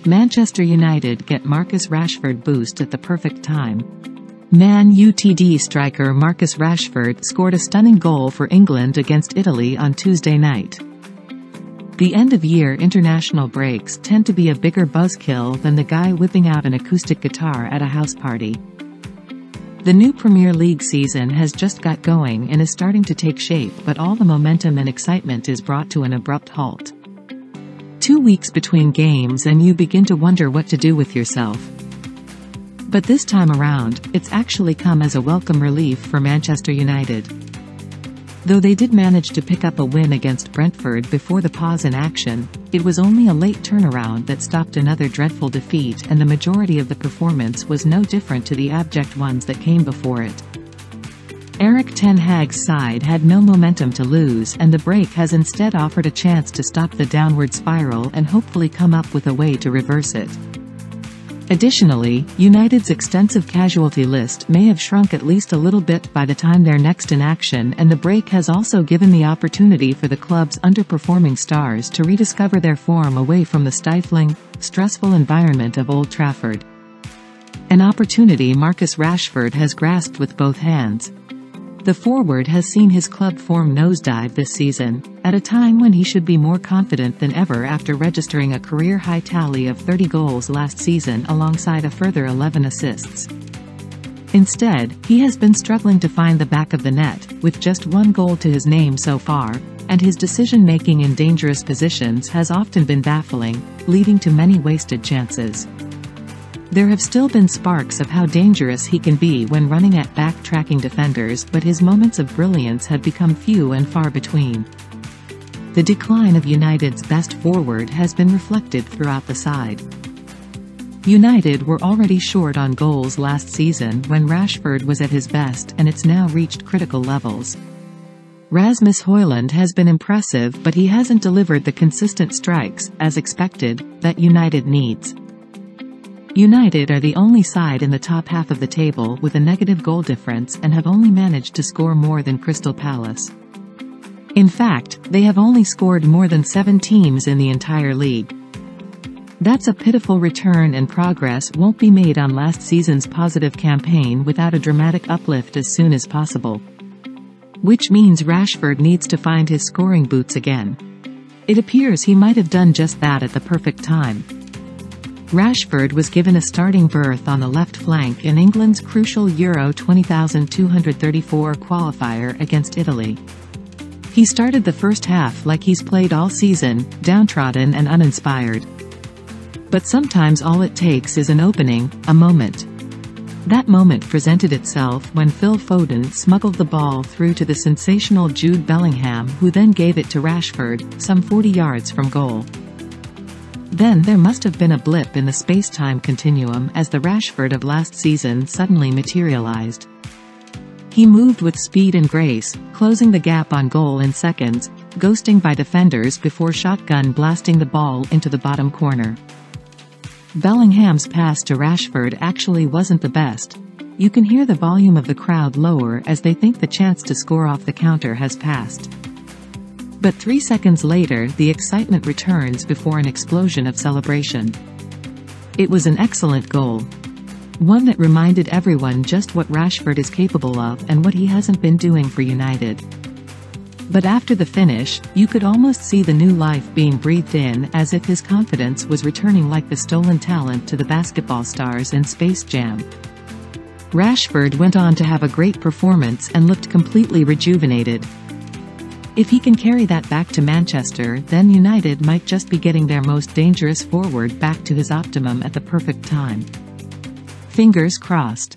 Manchester United get Marcus Rashford boost at the perfect time. Man Utd striker Marcus Rashford scored a stunning goal for England against Italy on Tuesday night. The end-of-year international breaks tend to be a bigger buzzkill than the guy whipping out an acoustic guitar at a house party. The new Premier League season has just got going and is starting to take shape, but all the momentum and excitement is brought to an abrupt halt. 2 weeks between games and you begin to wonder what to do with yourself. But this time around, it's actually come as a welcome relief for Manchester United. Though they did manage to pick up a win against Brentford before the pause in action, it was only a late turnaround that stopped another dreadful defeat, and the majority of the performance was no different to the abject ones that came before it. Erik ten Hag's side had no momentum to lose, and the break has instead offered a chance to stop the downward spiral and hopefully come up with a way to reverse it. Additionally, United's extensive casualty list may have shrunk at least a little bit by the time they're next in action, and the break has also given the opportunity for the club's underperforming stars to rediscover their form away from the stifling, stressful environment of Old Trafford. An opportunity Marcus Rashford has grasped with both hands. The forward has seen his club form nosedive this season, at a time when he should be more confident than ever after registering a career-high tally of 30 goals last season alongside a further 11 assists. Instead, he has been struggling to find the back of the net, with just 1 goal to his name so far, and his decision-making in dangerous positions has often been baffling, leading to many wasted chances. There have still been sparks of how dangerous he can be when running at back-tracking defenders, but his moments of brilliance have become few and far between. The decline of United's best forward has been reflected throughout the side. United were already short on goals last season when Rashford was at his best, and it's now reached critical levels. Rasmus Højlund has been impressive, but he hasn't delivered the consistent strikes, as expected, that United needs. United are the only side in the top half of the table with a negative goal difference and have only managed to score more than Crystal Palace. In fact, they have only scored more than 7 teams in the entire league. That's a pitiful return, and progress won't be made on last season's positive campaign without a dramatic uplift as soon as possible. Which means Rashford needs to find his scoring boots again. It appears he might have done just that at the perfect time. Rashford was given a starting berth on the left flank in England's crucial Euro 2034 qualifier against Italy. He started the first half like he's played all season, downtrodden and uninspired. But sometimes all it takes is an opening, a moment. That moment presented itself when Phil Foden smuggled the ball through to the sensational Jude Bellingham, who then gave it to Rashford, some 40 yards from goal. Then there must have been a blip in the space-time continuum as the Rashford of last season suddenly materialized. He moved with speed and grace, closing the gap on goal in seconds, ghosting by defenders before shotgun blasting the ball into the bottom corner. Bellingham's pass to Rashford actually wasn't the best. You can hear the volume of the crowd lower as they think the chance to score off the counter has passed. But 3 seconds later, the excitement returns before an explosion of celebration. It was an excellent goal. One that reminded everyone just what Rashford is capable of and what he hasn't been doing for United. But after the finish, you could almost see the new life being breathed in, as if his confidence was returning like the stolen talent to the basketball stars in Space Jam. Rashford went on to have a great performance and looked completely rejuvenated. If he can carry that back to Manchester, then United might just be getting their most dangerous forward back to his optimum at the perfect time. Fingers crossed.